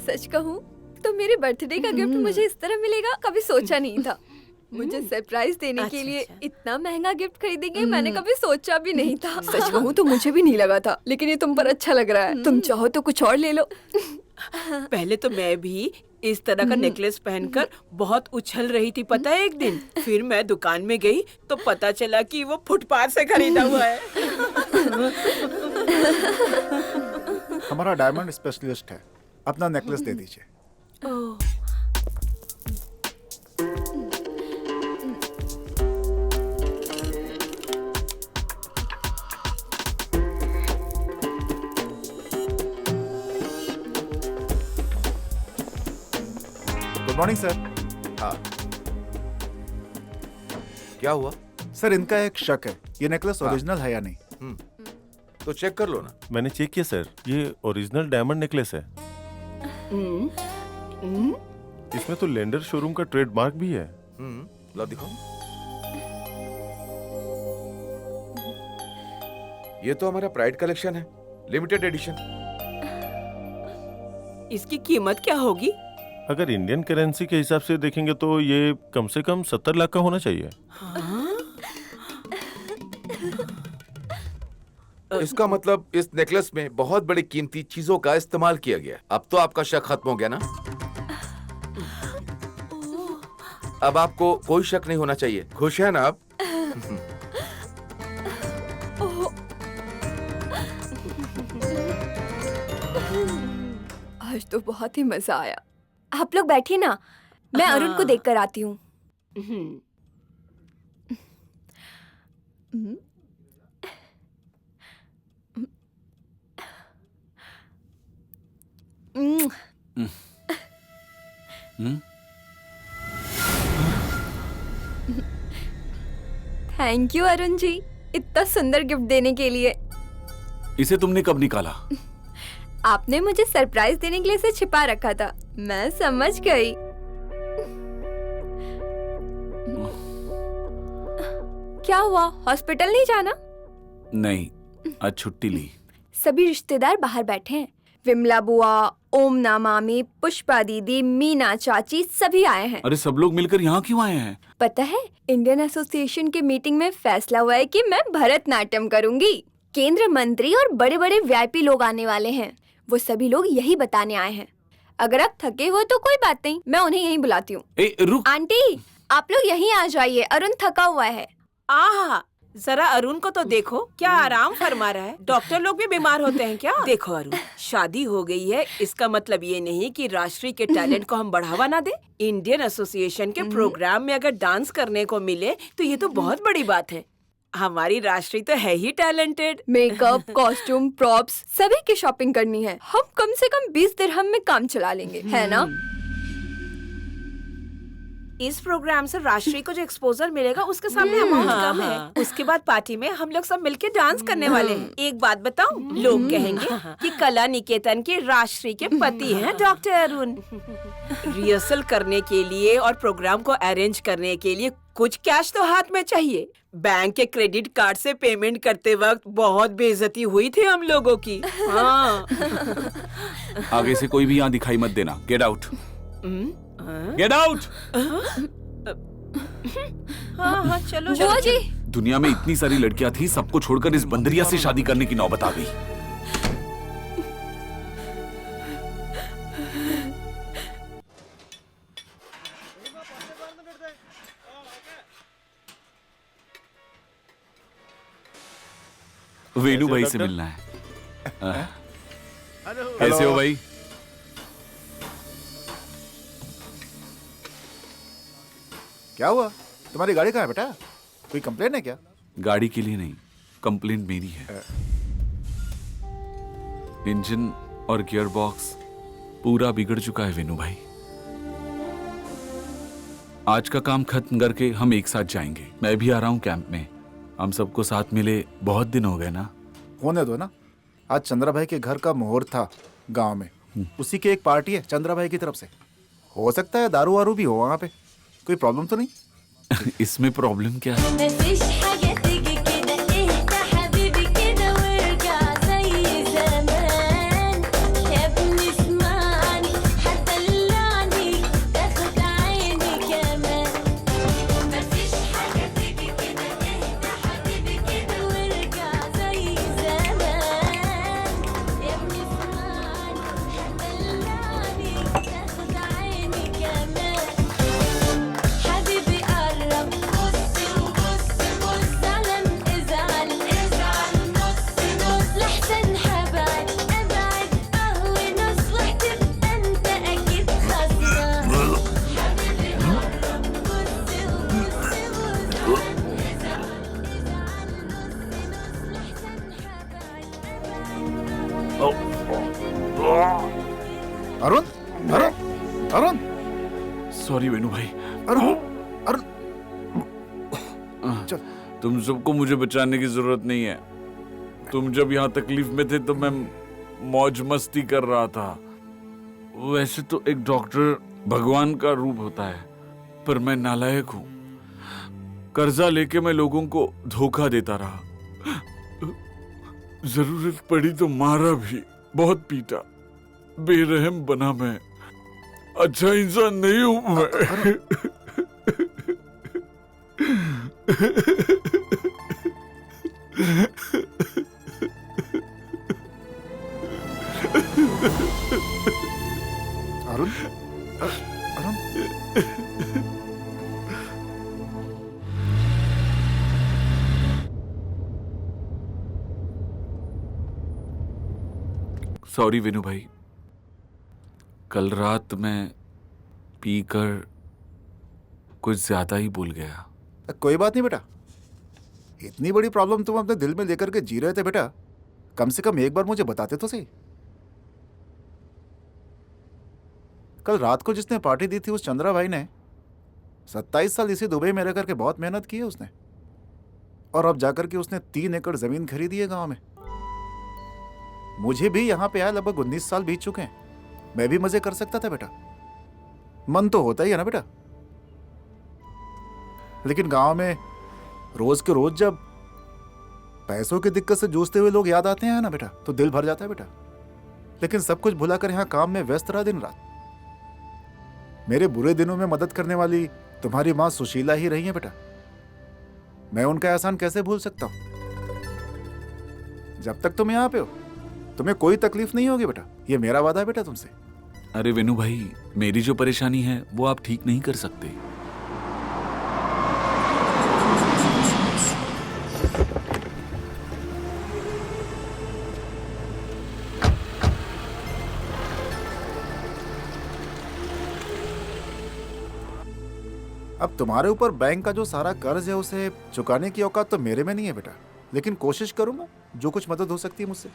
सच कहूँ तो मेरे बर्थडे का गिफ्ट मुझे इस तरह मिलेगा कभी सोचा नहीं था। मुझे सरप्राइज देने के लिए इतना महंगा गिफ्ट खरीदेंगे मैंने कभी सोचा भी नहीं था। सच कहूँ तो मुझे भी नहीं लगा था, लेकिन ये तुम पर अच्छा लग रहा है। तुम चाहो तो कुछ और ले लो। पहले तो मैं भी इस तरह का नेकलेस पहनकर बहुत उछल रही थी, पता है एक दिन। फिर मैं दुकान में गई तो पता चला कि वो फुटपाथ से खरीदा हुआ है। हमारा डायमंड स्पेशलिस्ट है, अपना नेकलेस दे दीजिए। Good morning sir. हाँ, क्या हुआ? सर इनका एक शक है, ये नेकलेस ओरिजिनल है या नहीं। तो चेक कर लो ना। मैंने चेक किया सर, ये ओरिजिनल डायमंड नेकलेस है। इसमें तो लेंडर शोरूम का ट्रेडमार्क भी है। लो दिखाओ। ये तो हमारा प्राइड कलेक्शन है, लिमिटेड एडिशन। इसकी कीमत क्या होगी? अगर इंडियन करेंसी के हिसाब से देखेंगे तो ये कम से कम 70 लाख का होना चाहिए। इसका मतलब इस नेकलेस में बहुत बड़ी कीमती चीजों का इस्तेमाल किया गया। अब तो आपका शक खत्म हो गया ना? अब आपको कोई शक नहीं होना चाहिए। खुश है ना आप? आज तो बहुत ही मजा आया। आप लोग बैठिए ना, मैं अरुण को देखकर आती हूँ। थैंक यू अरुण जी, इतना सुंदर गिफ्ट देने के लिए। इसे तुमने कब निकाला? आपने मुझे सरप्राइज देने के लिए इसे छिपा रखा था, मैं समझ गई। क्या हुआ, हॉस्पिटल नहीं जाना? नहीं, आज छुट्टी ली। सभी रिश्तेदार बाहर बैठे हैं। विमला बुआ, ओमना मामी, पुष्पा दीदी, मीना चाची सभी आए हैं। अरे सब लोग मिलकर यहाँ क्यों आए हैं? पता है, इंडियन एसोसिएशन के मीटिंग में फैसला हुआ है कि मैं भरतनाट्यम करूंगी। केंद्र मंत्री और बड़े बड़े वीआईपी लोग आने वाले हैं। वो सभी लोग यही बताने आए हैं। अगर आप थके हो तो कोई बात नहीं, मैं उन्हें यहीं बुलाती हूँ। रुक। आंटी, आप लोग यहीं आ जाइए, अरुण थका हुआ है। आहा, जरा अरुण को तो देखो, क्या आराम फरमा रहा है। डॉक्टर लोग भी बीमार होते हैं क्या? देखो अरुण, शादी हो गई है, इसका मतलब ये नहीं कि राष्ट्रीय के टैलेंट को हम बढ़ावा ना दे। इंडियन एसोसिएशन के प्रोग्राम में अगर डांस करने को मिले तो ये तो बहुत बड़ी बात है। हमारी राष्ट्रीय तो है ही टैलेंटेड। मेकअप, कॉस्ट्यूम, प्रॉप्स सभी की शॉपिंग करनी है। हम कम से कम 20 दिरहम में काम चला लेंगे, है ना? इस प्रोग्राम से राष्ट्रीय को जो एक्सपोजर मिलेगा उसके सामने अमाउंट कम है। उसके बाद पार्टी में हम लोग सब मिलके डांस करने वाले हैं। एक बात बताऊं, लोग कहेंगे कि कला निकेतन के राष्ट्रीय के पति हैं डॉक्टर अरुण। रिहर्सल करने के लिए और प्रोग्राम को अरेंज करने के लिए कुछ कैश तो हाथ में चाहिए। बैंक के क्रेडिट कार्ड से पेमेंट करते वक्त बहुत बेइज्जती हुई थी हम लोगों की। हाँ। आगे से कोई भी यहाँ दिखाई मत देना। Get out. Get out. हाँ, चलो बुआ जी। दुनिया में इतनी सारी लड़कियां थी, सबको छोड़कर इस बंदरिया से शादी करने की नौबत आ गई। वेणु भाई से मिलना है। कैसे हो भाई? क्या हुआ, तुम्हारी गाड़ी कहाँ है बेटा? कोई कंप्लेन है क्या? गाड़ी के लिए नहीं, कंप्लेंट मेरी है। इंजन और गियर बॉक्स पूरा बिगड़ चुका है वेणु भाई। आज का काम खत्म करके हम एक साथ जाएंगे। मैं भी आ रहा हूँ कैंप में। हम सबको साथ मिले बहुत दिन हो गए ना। होने दो ना, आज चंद्रा भाई के घर का मुहूर्त था गांव में। उसी की एक पार्टी है चंद्रा भाई की तरफ से। हो सकता है दारू वारू भी हो वहाँ पे। कोई प्रॉब्लम तो नहीं? इसमें प्रॉब्लम क्या है? सॉरी वेनु भाई। अरुण अरुण चल। तुम सबको मुझे बचाने की जरूरत नहीं है। तुम जब यहाँ तकलीफ में थे तो मैं मौज मस्ती कर रहा था। वैसे तो एक डॉक्टर भगवान का रूप होता है, पर मैं नालायक हूँ। कर्जा लेके मैं लोगों को धोखा देता रहा। जरूरत पड़ी तो मारा भी, बहुत पीटा, बेरहम बना मैं। अच्छा इंसान नहीं हूं मैं। अरुण अरुण सॉरी विनू भाई, कल रात मैं पीकर कुछ ज्यादा ही बोल गया। कोई बात नहीं बेटा, इतनी बड़ी प्रॉब्लम तुम अपने दिल में लेकर के जी रहे थे बेटा, कम से कम एक बार मुझे बताते तो सही। कल रात को जिसने पार्टी दी थी उस चंद्रा भाई ने 27 साल इसी दुबई में रह करके बहुत मेहनत की है उसने, और अब जाकर के उसने 3 एकड़ जमीन खरीदी है गांव में। मुझे भी यहां पे आया लगभग 19 साल बीत चुके हैं, मैं भी मजे कर सकता था बेटा, मन तो होता ही है ना बेटा। लेकिन गांव में रोज के रोज जब पैसों की दिक्कत से जूझते हुए लोग याद आते हैं ना बेटा, तो दिल भर जाता है बेटा। लेकिन सब कुछ भुलाकर यहां काम में व्यस्त रहा दिन रात। मेरे बुरे दिनों में मदद करने वाली तुम्हारी मां सुशीला ही रही है बेटा, मैं उनका एहसान कैसे भूल सकता हूं। जब तक तुम यहां पे हो तुम्हें कोई तकलीफ नहीं होगी बेटा, ये मेरा वादा है बेटा तुमसे। अरे विनू भाई, मेरी जो परेशानी है वो आप ठीक नहीं कर सकते। अब तुम्हारे ऊपर बैंक का जो सारा कर्ज है उसे चुकाने की औकात तो मेरे में नहीं है बेटा, लेकिन कोशिश करूंगा जो कुछ मदद हो सकती है मुझसे।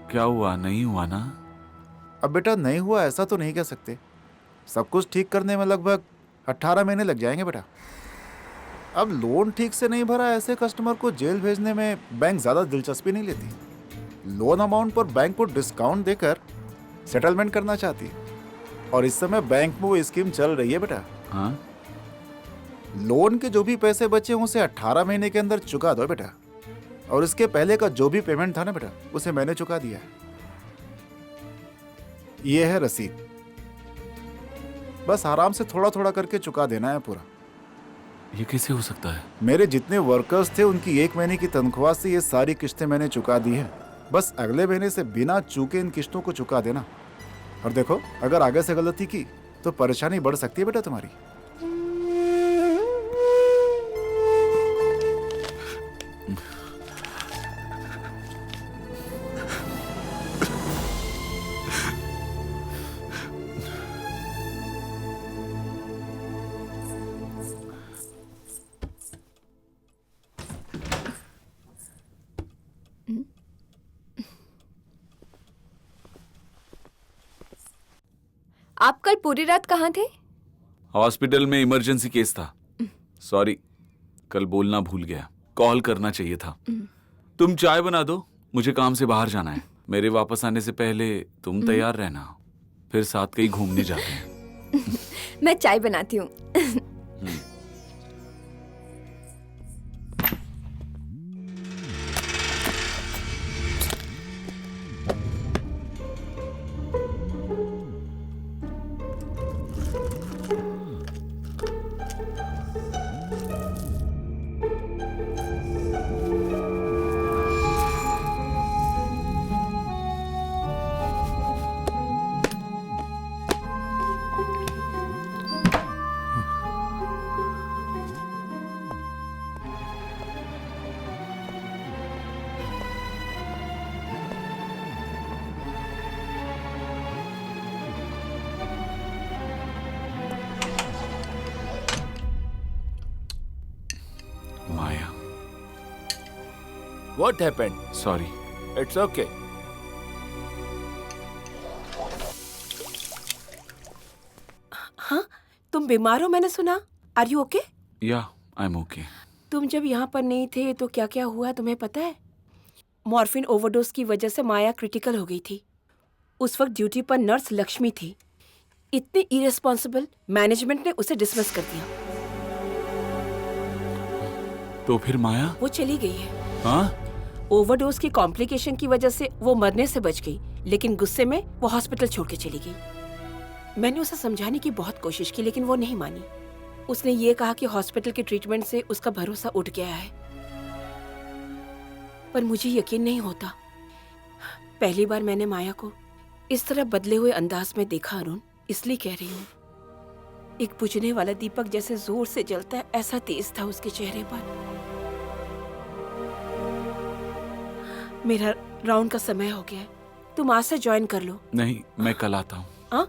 क्या हुआ, नहीं हुआ ना? अब बेटा नहीं हुआ ऐसा तो नहीं कह सकते, सब कुछ ठीक करने में लगभग 18 महीने लग जाएंगे बेटा। अब लोन ठीक से नहीं भरा ऐसे कस्टमर को जेल भेजने में बैंक ज़्यादा दिलचस्पी नहीं लेती। लोन अमाउंट पर बैंक को डिस्काउंट देकर सेटलमेंट करना चाहती है, और इस समय बैंक में वो स्कीम चल रही है बेटा। हाँ? लोन के जो भी पैसे बचे हैं उसे 18 महीने के अंदर चुका दो बेटा, और इसके पहले का जो भी पेमेंट था ना बेटा उसे मैंने चुका दिया है। ये है रसीद, बस आराम से थोड़ा थोड़ा करके चुका देना है पूरा। ये कैसे हो सकता है? मेरे जितने वर्कर्स थे उनकी 1 महीने की तनख्वाह से ये सारी किस्तें मैंने चुका दी हैं। बस अगले महीने से बिना चूके इन किस्तों को चुका देना। और देखो, अगर आगे से गलती की तो परेशानी बढ़ सकती है बेटा तुम्हारी। आप कल पूरी रात कहाँ थे? हॉस्पिटल में इमरजेंसी केस था। सॉरी, कल बोलना भूल गया, कॉल करना चाहिए था। तुम चाय बना दो, मुझे काम से बाहर जाना है। मेरे वापस आने से पहले तुम तैयार रहना, फिर साथ कहीं घूमने जाते हैं। मैं चाय बनाती हूँ। What happened? Sorry. It's okay. हाँ, तुम बीमार हो मैंने सुना। Are you okay? या आई एम ओके। तुम जब यहाँ पर नहीं थे तो क्या क्या हुआ तुम्हें पता है? मॉर्फिन ओवरडोज की वजह से माया क्रिटिकल हो गई थी। उस वक्त ड्यूटी पर नर्स लक्ष्मी थी। इतनी इरेस्पॉन्सिबल, मैनेजमेंट ने उसे डिसमिस कर दिया। तो फिर माया? वो चली गई है। हाँ? ओवरडोज की कॉम्प्लिकेशन की वजह से वो मरने से बच गई, लेकिन गुस्से में वो हॉस्पिटल छोड़ के चली गई। मैंने उसे समझाने की बहुत कोशिश की, लेकिन वो नहीं मानी। उसने ये कहा कि हॉस्पिटल के ट्रीटमेंट से उसका भरोसा उठ गया है। पर मुझे यकीन नहीं होता। पहली बार मैंने माया को इस तरह बदले हुए अंदाज में देखा अरुण, इसलिए कह रही हूँ। एक बुझने वाला दीपक जैसे जोर से जलता है, ऐसा तेज था उसके चेहरे पर। मेरा राउंड का समय हो गया है, तुम आज से ज्वाइन कर लो। नहीं, मैं कल आता हूँ। हाँ,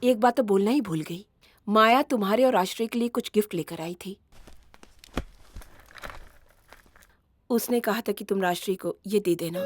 एक बात तो बोलना ही भूल गई। माया तुम्हारे और आश्रय के लिए कुछ गिफ्ट लेकर आई थी। उसने कहा था कि तुम राष्ट्री को ये दे देना।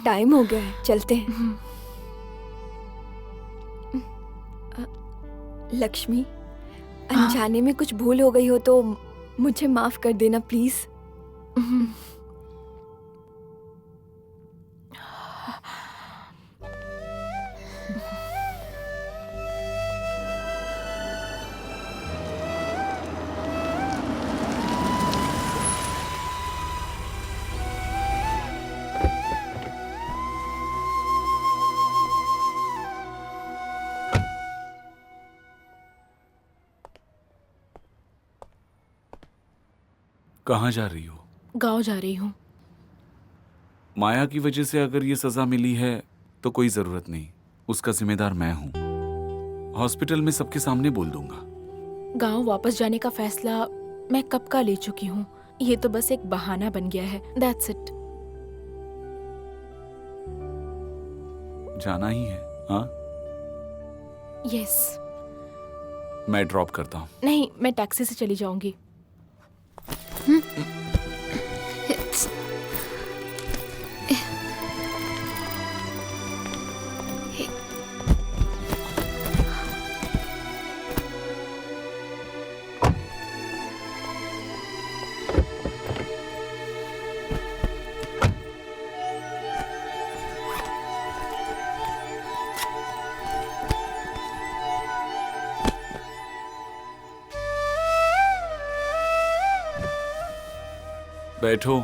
टाइम हो गया है, चलते हैं। लक्ष्मी, अनजाने में कुछ भूल हो गई हो तो मुझे माफ कर देना प्लीज। कहाँ जा रही हो? गांव जा रही हूँ। माया की वजह से अगर ये सजा मिली है तो कोई जरूरत नहीं, उसका जिम्मेदार मैं हूँ। हॉस्पिटल में सबके सामने बोल दूंगा। गांव वापस जाने का फैसला मैं कब का ले चुकी हूँ। ये तो बस एक बहाना बन गया है। That's it. जाना ही है? हाँ, यस। मैं ड्रॉप करता हूँ। नहीं, मैं टैक्सी से चली जाऊंगी। बैठो।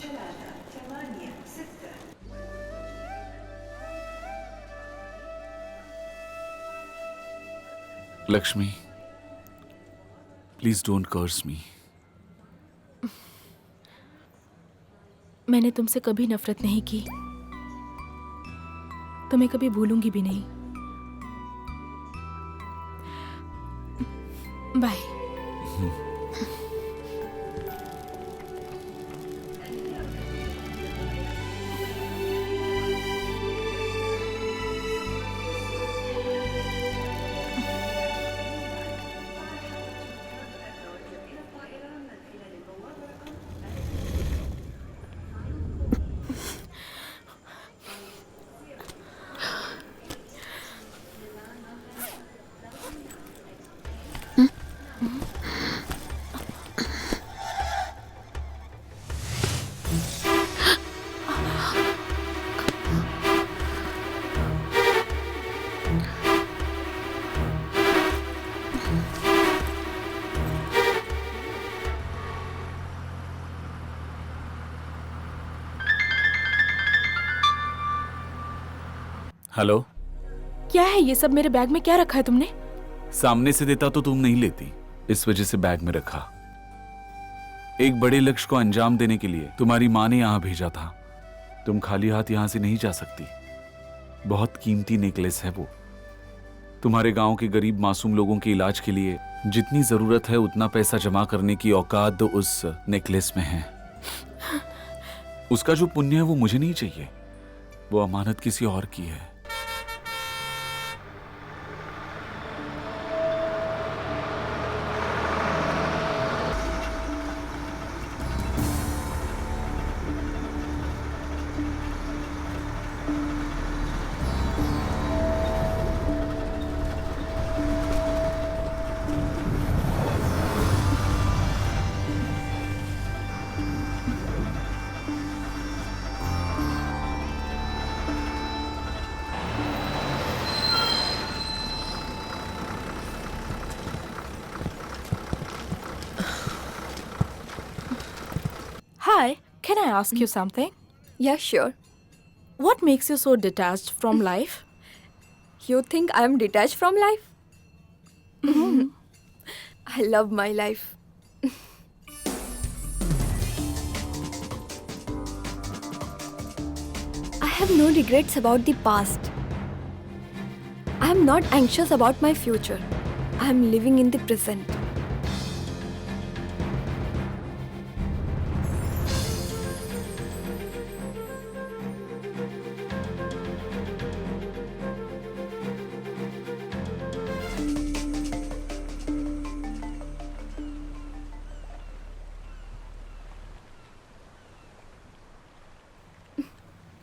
3 लक्ष्मी, प्लीज डोंट कर्स मी। मैंने तुमसे कभी नफरत नहीं की, तुम्हें कभी भूलूंगी भी नहीं। बाय। हेलो, क्या है ये सब? मेरे बैग में क्या रखा है तुमने? सामने से देता तो तुम नहीं लेती, इस वजह से बैग में रखा। एक बड़े लक्ष्य को अंजाम देने के लिए तुम्हारी माँ ने यहां भेजा था। तुम खाली हाथ यहां से नहीं जा सकती। बहुत कीमती नेकलेस है वो। तुम्हारे गांव के गरीब मासूम लोगों के इलाज के लिए जितनी जरूरत है उतना पैसा जमा करने की औकात उस नेकलेस में है। उसका जो पुण्य है वो मुझे नहीं चाहिए, वो अमानत किसी और की है। Hi, can I ask you something? Yeah, sure. What makes you so detached from life? You think I am detached from life? I love my life. I have no regrets about the past. I am not anxious about my future. I am living in the present.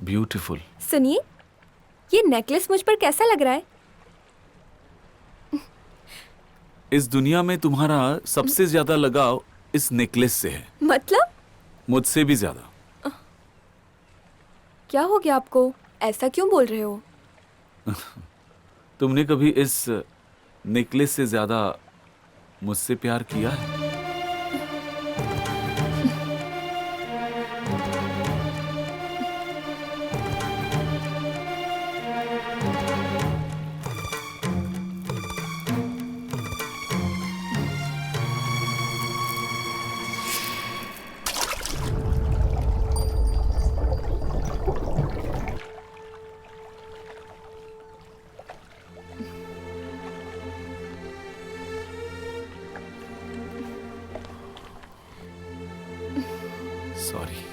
Beautiful. सुनिए, ये necklace मुझ पर कैसा लग रहा है? इस दुनिया में तुम्हारा सबसे ज्यादा लगाव इस नेकलेस से है। मतलब? मुझसे भी ज्यादा। क्या हो गया आपको? ऐसा क्यों बोल रहे हो? तुमने कभी इस नेकलेस से ज्यादा मुझसे प्यार किया है? सॉरी।